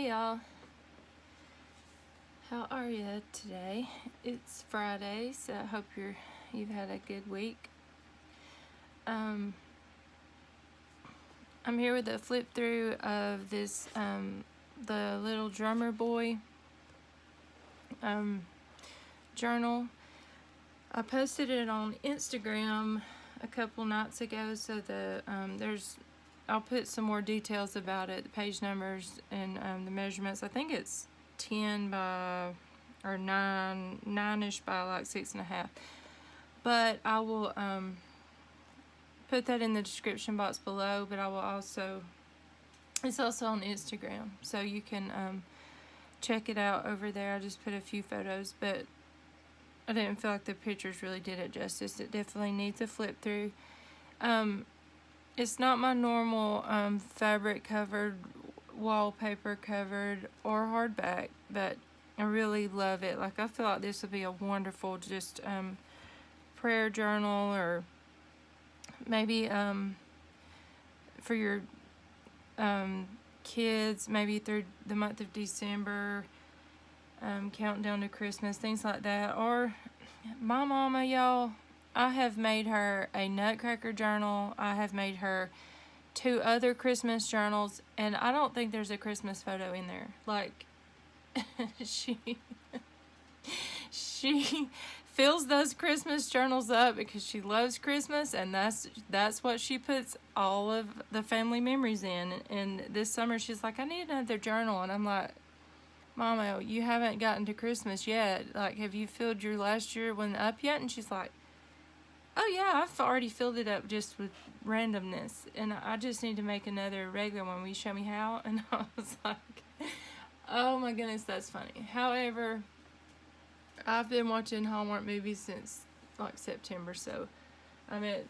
Hey y'all, how are you today? It's Friday, so I hope you've had a good week. I'm here with a flip through of this the little drummer boy journal. I posted it on Instagram a couple nights ago, so I'll put some more details about it, the page numbers and the measurements. I think it's 10 by or 9-ish by like 6.5. But I will put that in the description box below. But I will it's also on Instagram, so you can check it out over there. I just put a few photos, but I didn't feel like the pictures really did it justice. It definitely needs a flip through. It's not my normal fabric covered, wallpaper covered, or hardback, but I really love it. Like, I feel like this would be a wonderful just prayer journal, or maybe for your kids, maybe through the month of December, counting down to Christmas, things like that. Or my mama, y'all, I have made her a Nutcracker journal. I have made her 2 other Christmas journals, and I don't think there's a Christmas photo in there. Like, she fills those Christmas journals up because she loves Christmas, and that's what she puts all of the family memories in. And this summer she's like, I need another journal, and I'm like, Mama, you haven't gotten to Christmas yet. Like, have you filled your last year one up yet? And she's like, oh yeah, I've already filled it up just with randomness, and I just need to make another regular one. Will you show me how? And I was like, oh my goodness, that's funny. However, I've been watching Hallmark movies since like September, so I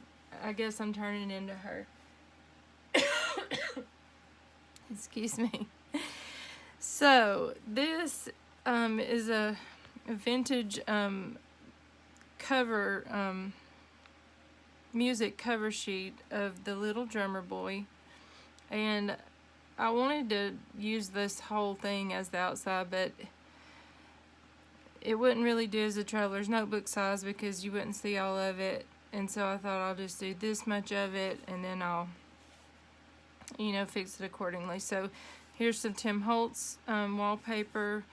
guess I'm turning into her. Excuse me. So this is a vintage cover music cover sheet of the little drummer boy, and I wanted to use this whole thing as the outside, but it wouldn't really do as a traveler's notebook size because you wouldn't see all of it. And so I thought I'll just do this much of it, and then I'll fix it accordingly. So here's some Tim Holtz wallpaper,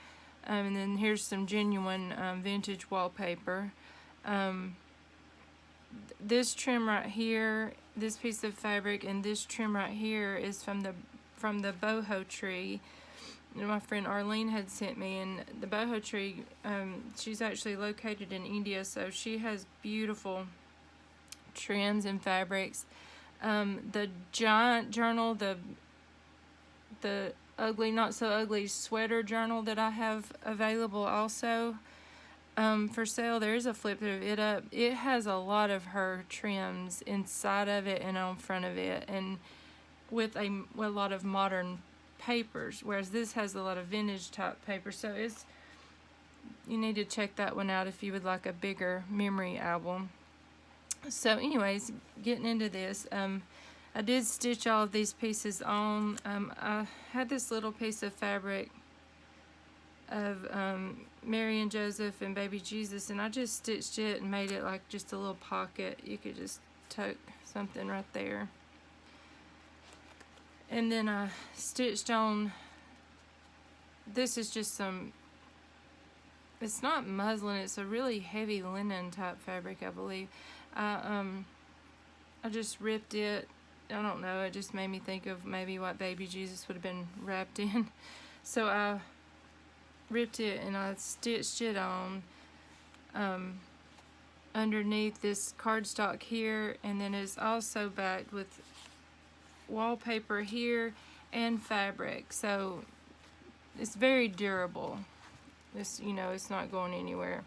and then here's some genuine vintage wallpaper. This trim right here, this piece of fabric, and this trim right here is from the boho tree. My friend Arlene had sent me, and the boho tree, she's actually located in India, so she has beautiful trims and fabrics. The giant journal, the ugly not so ugly sweater journal that I have available also for sale, there is a flip through of it up. It has a lot of her trims inside of it and on front of it, and with a lot of modern papers, whereas this has a lot of vintage type paper. So you need to check that one out if you would like a bigger memory album. So anyways, getting into this, I did stitch all of these pieces on. I had this little piece of fabric of Mary and Joseph and baby Jesus, and I just stitched it and made it like just a little pocket. You could just tuck something right there. And then I stitched on, this is just it's not muslin, it's a really heavy linen type fabric, I believe. I just ripped it. I don't know, it just made me think of maybe what baby Jesus would have been wrapped in. So I ripped it and I stitched it on underneath this cardstock here, and then it's also backed with wallpaper here and fabric, so it's very durable. This, it's not going anywhere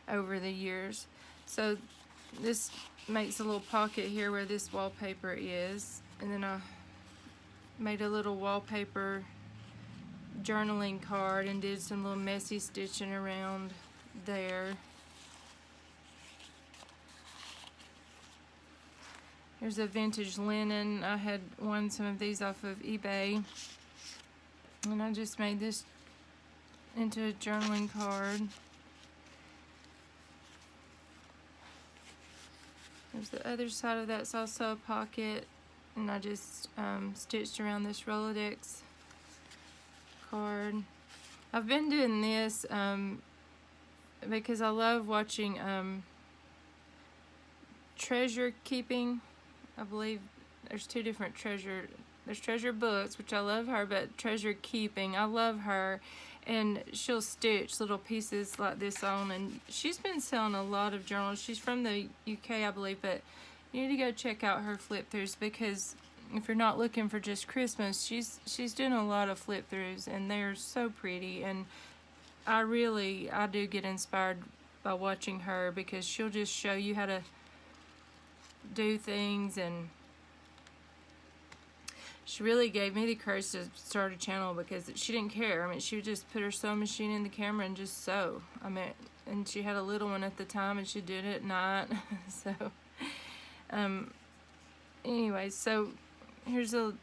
over the years. So this makes a little pocket here where this wallpaper is, and then I made a little wallpaper journaling card and did some little messy stitching around there. Here's a vintage linen. I had won some of these off of eBay. And I just made this into a journaling card. There's the other side of that's also a pocket, and I just stitched around this Rolodex card. I've been doing this because I love watching treasure keeping. I believe there's two different there's treasure books, which I love her, but treasure keeping, I love her. And she'll stitch little pieces like this on, and she's been selling a lot of journals. She's from the UK, I believe, but you need to go check out her flip throughs, because if you're not looking for just Christmas, she's doing a lot of flip throughs, and they're so pretty. And I do get inspired by watching her, because she'll just show you how to do things, and she really gave me the courage to start a channel, because she didn't care. I mean, she would just put her sewing machine in the camera and just sew. I mean, and she had a little one at the time, and she did it at night. So, anyway, so here's a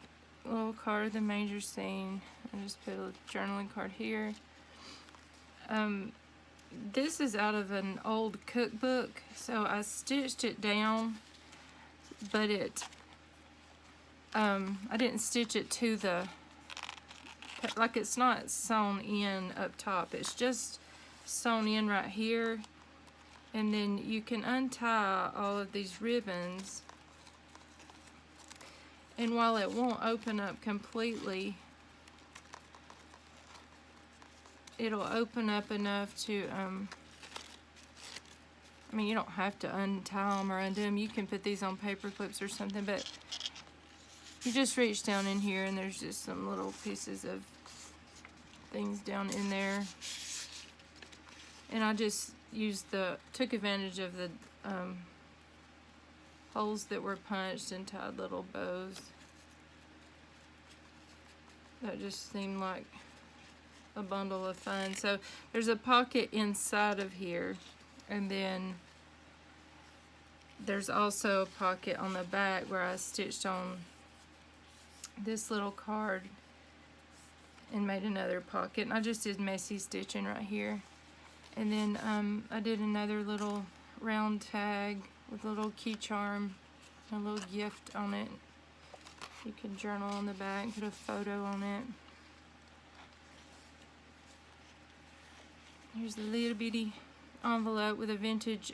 little card of the manger scene. I just put a journaling card here. This is out of an old cookbook, so I stitched it down, but I didn't stitch it to the, like, it's not sewn in up top, it's just sewn in right here. And then you can untie all of these ribbons, and while it won't open up completely, it'll open up enough to, I mean, you don't have to untie them or undo them. You can put these on paper clips or something, but you just reach down in here, and there's just some little pieces of things down in there. And I just took advantage of the holes that were punched and tied little bows. That just seemed like a bundle of fun. So there's a pocket inside of here, and then there's also a pocket on the back where I stitched on this little card and made another pocket. And I just did messy stitching right here. And then I did another little round tag with a little key charm, a little gift on it. You can journal on the back, put a photo on it. Here's a little bitty envelope with a vintage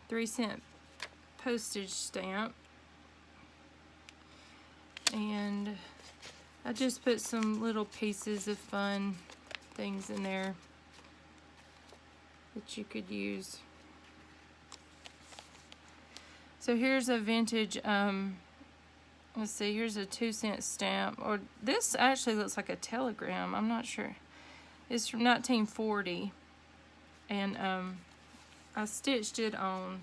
3-cent postage stamp. And I just put some little pieces of fun things in there that you could use. So here's a vintage, let's see, here's a 2-cent stamp. Or this actually looks like a telegram, I'm not sure. It's from 1940. And I stitched it on,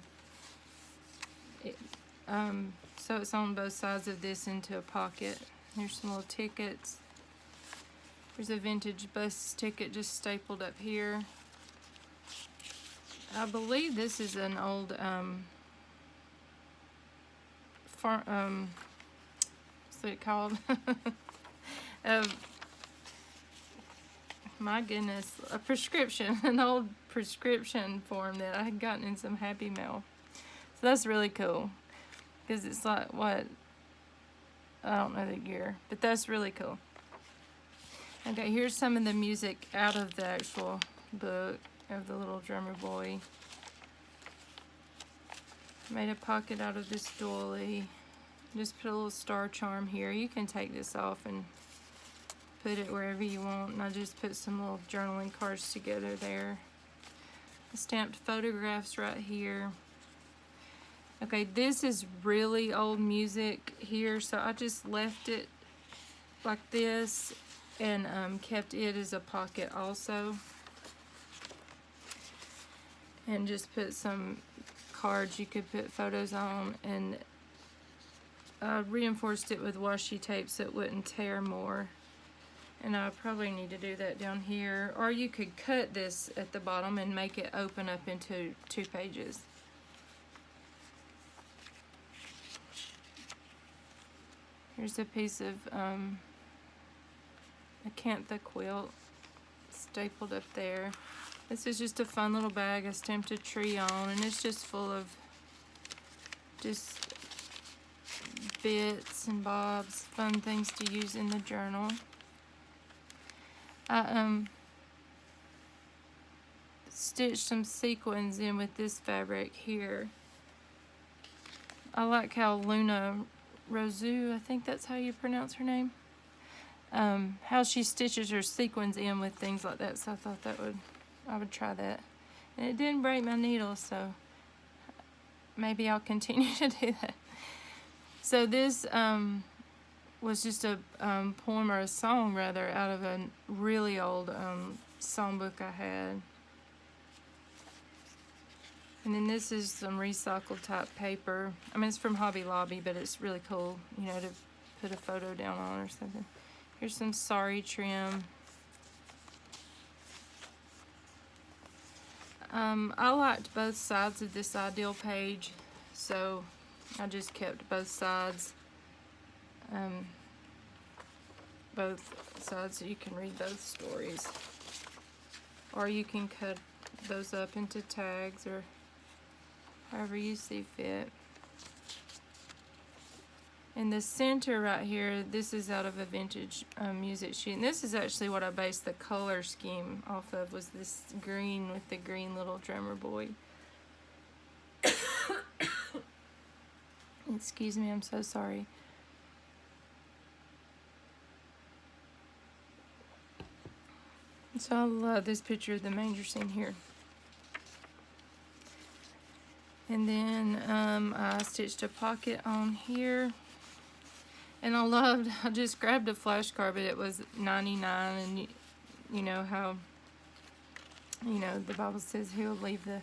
so it's on both sides of this into a pocket. Here's some little tickets. There's a vintage bus ticket just stapled up here. I believe this is an old what's it called? My goodness, a prescription, an old prescription form that I had gotten in some Happy Mail. So that's really cool, because it's like, what, I don't know the year, but that's really cool. Okay, here's some of the music out of the actual book of the little drummer boy. Made a pocket out of this doily. Just put a little star charm here. You can take this off and put it wherever you want. And I just put some little journaling cards together there. Stamped photographs right here. Okay, this is really old music here, so I just left it like this and kept it as a pocket also. And just put some cards you could put photos on, and I reinforced it with washi tape so it wouldn't tear more. And I probably need to do that down here, or you could cut this at the bottom and make it open up into 2 pages. Here's a piece of a Acantha quilt stapled up there. This is just a fun little bag I stamped a tree on, and it's just full of just bits and bobs, fun things to use in the journal. I stitched some sequins in with this fabric here. I like how Luna Rosu, I think that's how you pronounce her name, how she stitches her sequins in with things like that. So I thought I would try that, and it didn't break my needle, so maybe I'll continue to do that. So this was just a poem, or a song rather, out of a really old songbook I had. And then this is some recycled type paper. I mean, it's from Hobby Lobby, but it's really cool, you know, to put a photo down on or something. Here's some sari trim. I liked both sides of this ideal page, so I just kept both sides so you can read both stories, or you can cut those up into tags, or however you see fit. In the center right here, this is out of a vintage music sheet, and this is actually what I based the color scheme off of, was this green with the green little drummer boy. Excuse me, I'm so sorry. So I love this picture of the manger scene here. And then I stitched a pocket on here. And I just grabbed a flashcard, but it was 99, and you know how, you know, the Bible says he'll leave that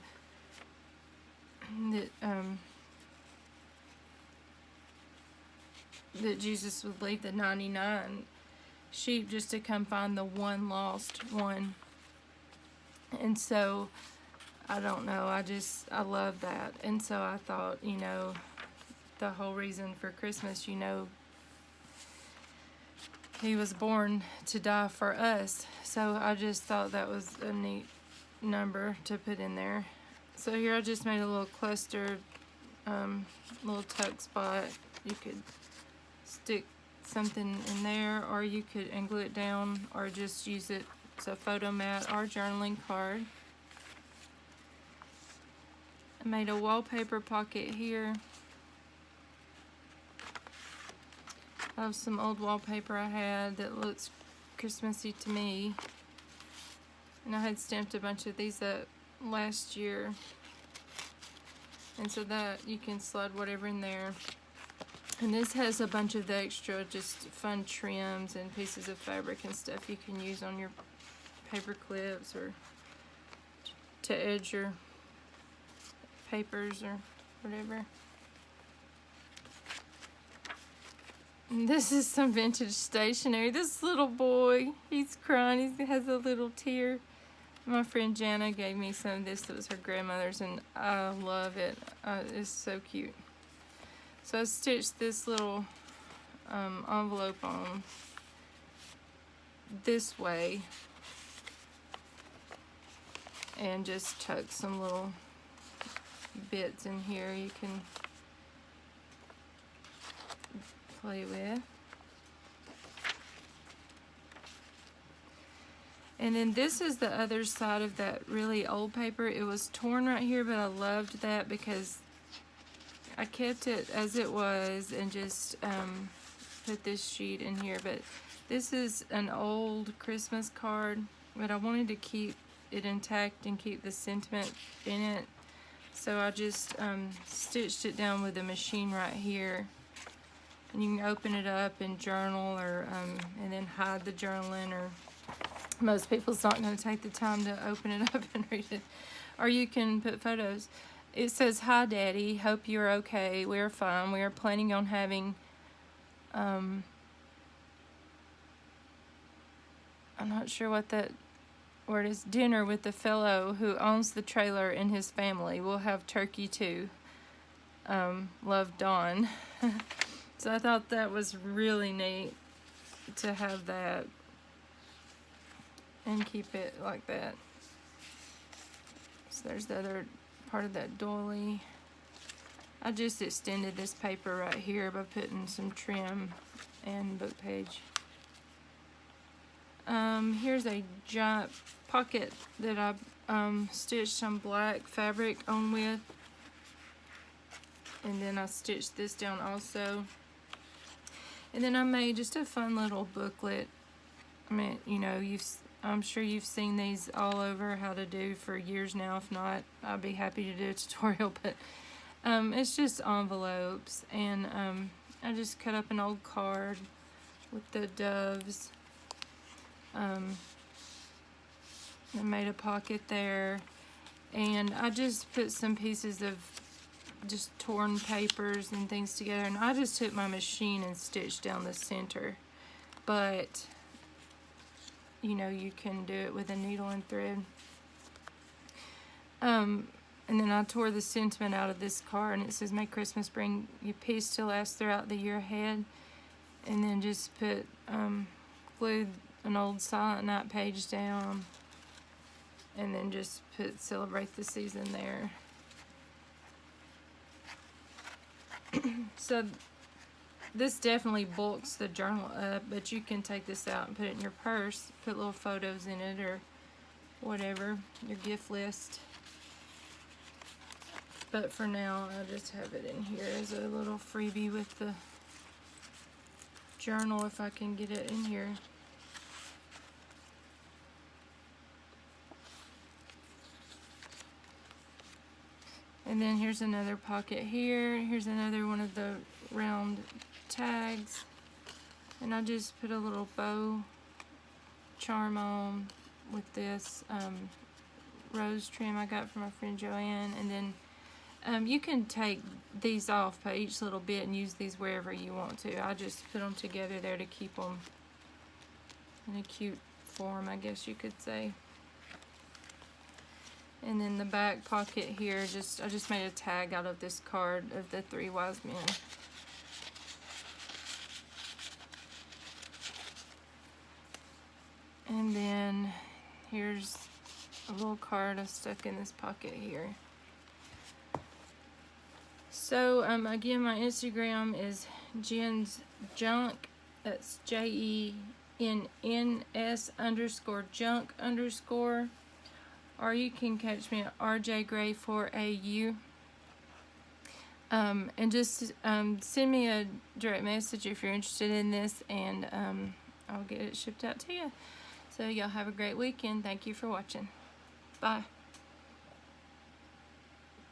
Jesus would leave the 99 sheep just to come find the one lost one. And so, I don't know, I love that. And so I thought, you know, the whole reason for Christmas, you know, he was born to die for us. So I just thought that was a neat number to put in there. So here I just made a little cluster, little tuck spot. You could stick something in there, or you could glue it down, or just use it as a photo mat or journaling card. I made a wallpaper pocket here of some old wallpaper I had that looks Christmassy to me. And I had stamped a bunch of these up last year. And so that you can slide whatever in there. And this has a bunch of the extra just fun trims and pieces of fabric and stuff you can use on your paper clips, or to edge your papers or whatever. And this is some vintage stationery. This little boy, he's crying. He has a little tear. My friend Jana gave me some of this that was her grandmother's, and I love it. It's so cute. So I stitched this little envelope on this way, and just tuck some little bits in here you can play with. And then this is the other side of that really old paper. It was torn right here, but I loved that because I kept it as it was and just put this sheet in here. But this is an old Christmas card, but I wanted to keep it intact and keep the sentiment in it. So I just stitched it down with a machine right here. And you can open it up and journal, or and then hide the journaling, or most people's not going to take the time to open it up and read it. Or you can put photos. It says, "Hi Daddy, hope you're okay. We're fine. We are planning on having I'm not sure what that word is, dinner with the fellow who owns the trailer and his family. We'll have turkey too. Love, Dawn." So I thought that was really neat to have that. and keep it like that. So there's the other part of that doily. I just extended this paper right here by putting some trim and book page. Here's a giant pocket that I stitched some black fabric on with, and then I stitched this down also. And then I made just a fun little booklet. I mean, you know, I'm sure you've seen these all over how to do for years now. If not, I'd be happy to do a tutorial. But it's just envelopes, and I just cut up an old card with the doves. I made a pocket there, and I just put some pieces of just torn papers and things together, and I just took my machine and stitched down the center. But you know, you can do it with a needle and thread. And then I tore the sentiment out of this card, and it says, "May Christmas bring you peace to last throughout the year ahead." And then just put glued an old Silent Night page down, and then just put "Celebrate the Season" there. So this definitely bulks the journal up, but you can take this out and put it in your purse, put little photos in it or whatever, your gift list. But for now, I just have it in here as a little freebie with the journal, if I can get it in here. And then here's another pocket here. Here's another one of the round tags. And I just put a little bow charm on with this rose trim I got from my friend Joanne. And then you can take these off by each little bit and use these wherever you want to. I just put them together there to keep them in a cute form, I guess you could say. And then the back pocket here, I just made a tag out of this card of the 3 wise men. And then here's a little card I stuck in this pocket here. So again, my Instagram is Jen's Junk. That's JENNS_junk_. Or you can catch me at RJGray4AU. And just send me a direct message if you're interested in this, and I'll get it shipped out to you. So y'all have a great weekend. Thank you for watching. Bye.